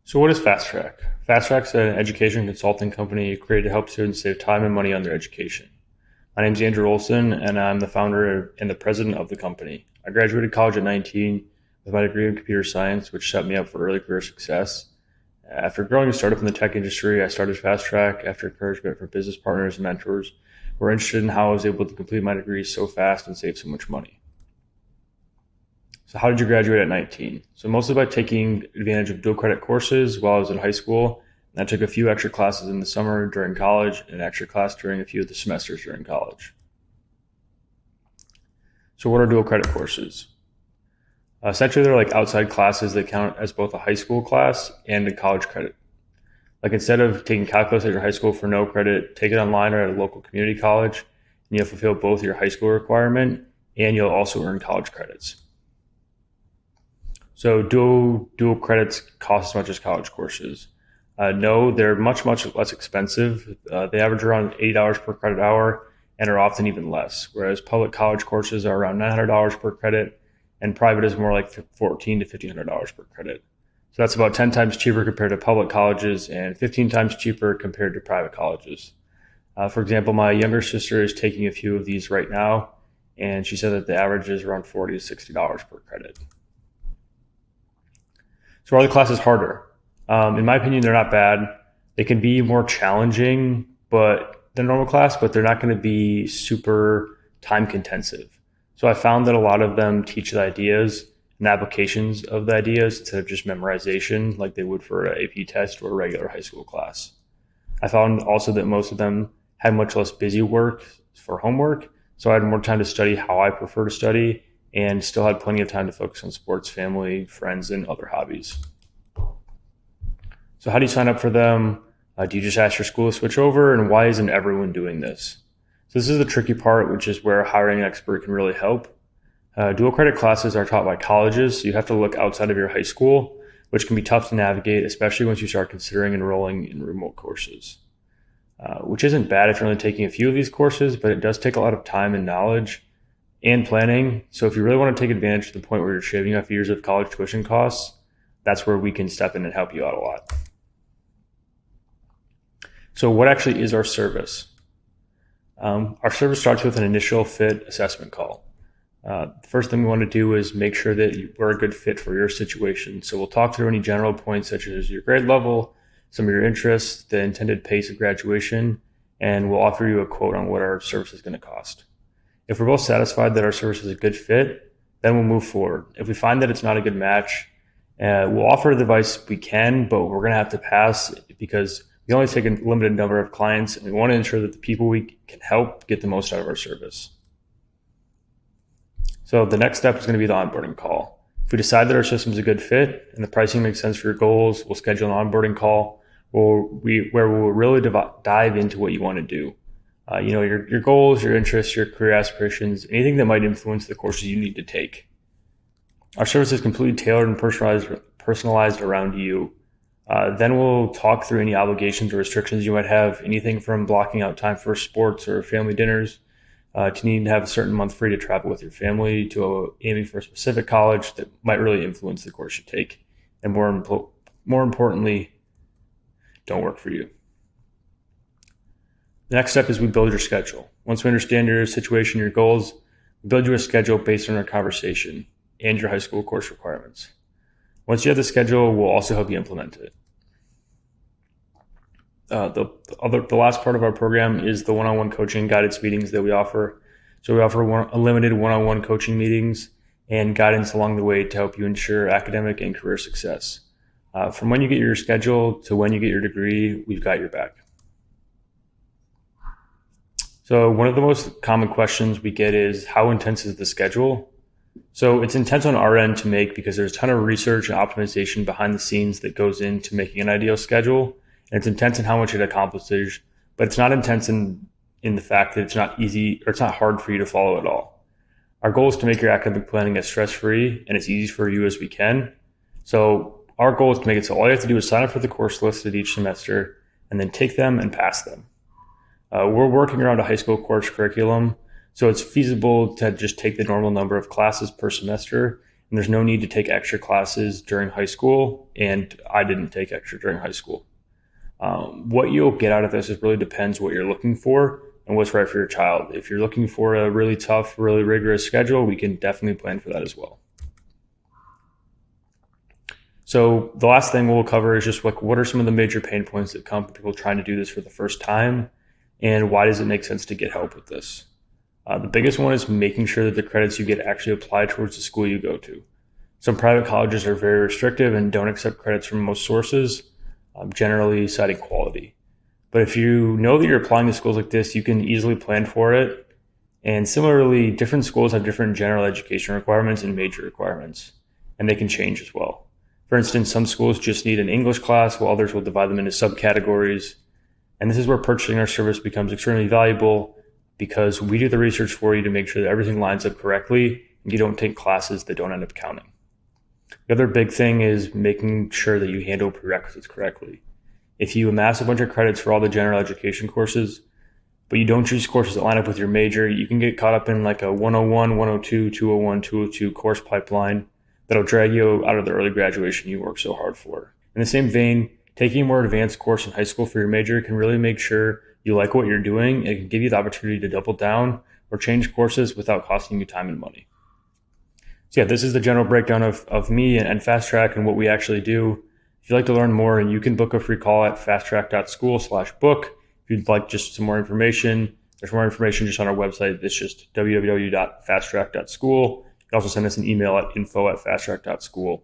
So what is Fastrack? Fastrack's an education consulting company created to help students save time and money on their education. My name is Andrew Olson, and I'm the founder and the president of the company. I graduated college at 19 with my degree in computer science, which set me up for early career success. After growing a startup in the tech industry, I started Fastrack after encouragement from business partners and mentors who were interested in how I was able to complete my degree so fast and save so much money. So how did you graduate at 19? So mostly by taking advantage of dual credit courses while I was in high school. And I took a few extra classes in the summer during college and an extra class during a few of the semesters during college. So what are dual credit courses? Essentially, they're like outside classes that count as both a high school class and a college credit. Like instead of taking calculus at your high school for no credit, take it online or at a local community college, and you'll fulfill both your high school requirement and you'll also earn college credits. So dual credits cost as much as college courses. No, they're much less expensive. They average around $80 per credit hour and are often even less. Whereas public college courses are around $900 per credit, and private is more like $1,400 to $1,500 per credit. So that's about 10 times cheaper compared to public colleges and 15 times cheaper compared to private colleges. For example, my younger sister is taking a few of these right now, and she said that the average is around $40 to $60 per credit. So are the classes harder? In my opinion, they're not bad. They can be more challenging than normal class, but they're not going to be super time intensive. So I found that a lot of them teach the ideas and applications of the ideas instead of just memorization like they would for an AP test or a regular high school class. I found also that most of them had much less busy work for homework, so I had more time to study how I prefer to study and still had plenty of time to focus on sports, family, friends, and other hobbies. So how do you sign up for them? Do you just ask your school to switch over? And why isn't everyone doing this? So this is the tricky part, which is where hiring an expert can really help. Dual credit classes are taught by colleges, so you have to look outside of your high school, which can be tough to navigate, especially once you start considering enrolling in remote courses. Which isn't bad if you're only taking a few of these courses, but it does take a lot of time and knowledge and planning. So if you really want to take advantage to the point where you're shaving off years of college tuition costs, that's where we can step in and help you out a lot. So what actually is our service? Our service starts with an initial fit assessment call. The first thing we want to do is make sure that we're a good fit for your situation. So we'll talk through any general points such as your grade level, some of your interests, the intended pace of graduation, and we'll offer you a quote on what our service is going to cost. If we're both satisfied that our service is a good fit, then we'll move forward. If we find that it's not a good match, we'll offer the advice we can, but we're going to have to pass because we only take a limited number of clients, and we want to ensure that the people we can help get the most out of our service. So the next step is going to be the onboarding call. If we decide that our system is a good fit and the pricing makes sense for your goals, we'll schedule an onboarding call where we'll really dive into what you want to do. Your goals, your interests, your career aspirations, anything that might influence the courses you need to take. Our service is completely tailored and personalized around you. Then we'll talk through any obligations or restrictions you might have, anything from blocking out time for sports or family dinners, to needing to have a certain month free to travel with your family, to aiming for a specific college that might really influence the course you take, and more importantly, don't work for you. The next step is we build your schedule. Once we understand your situation, your goals, we build you a schedule based on our conversation and your high school course requirements. Once you have the schedule, we'll also help you implement it. The last part of our program is the one-on-one coaching guidance meetings that we offer. So we offer unlimited one-on-one coaching meetings and guidance along the way to help you ensure academic and career success. From when you get your schedule to when you get your degree, we've got your back. So one of the most common questions we get is, how intense is the schedule? So it's intense on our end to make because there's a ton of research and optimization behind the scenes that goes into making an ideal schedule. And it's intense in how much it accomplishes, but it's not intense in the fact that it's not easy or it's not hard for you to follow at all. Our goal is to make your academic planning as stress-free and as easy for you as we can. So our goal is to make it so all you have to do is sign up for the course listed each semester and then take them and pass them. We're working around a high school course curriculum, so it's feasible to just take the normal number of classes per semester And there's no need to take extra classes during high school, and I didn't take extra during high school. What you'll get out of this is really depends what you're looking for and what's right for your child. If you're looking for a really tough, really rigorous schedule, we can definitely plan for that as well. So the last thing we'll cover is just like what are some of the major pain points that come from people trying to do this for the first time, and why does it make sense to get help with this? The biggest one is making sure that the credits you get actually apply towards the school you go to. Some private colleges are very restrictive and don't accept credits from most sources, generally citing quality. But if you know that you're applying to schools like this, you can easily plan for it. And similarly, different schools have different general education requirements and major requirements, and they can change as well. For instance, some schools just need an English class, while others will divide them into subcategories. And this is where purchasing our service becomes extremely valuable because we do the research for you to make sure that everything lines up correctly and you don't take classes that don't end up counting. The other big thing is making sure that you handle prerequisites correctly. If you amass a bunch of credits for all the general education courses, but you don't choose courses that line up with your major, you can get caught up in like a 101, 102, 201, 202 course pipeline that'll drag you out of the early graduation you worked so hard for. In the same vein, taking a more advanced course in high school for your major can really make sure you like what you're doing, and it can give you the opportunity to double down or change courses without costing you time and money. So yeah, this is the general breakdown of me and Fastrack and what we actually do. If you'd like to learn more, and you can book a free call at fastrack.school/book. If you'd like just some more information, there's more information just on our website. It's just www.fastrack.school. You can also send us an email at info@fastrack.school.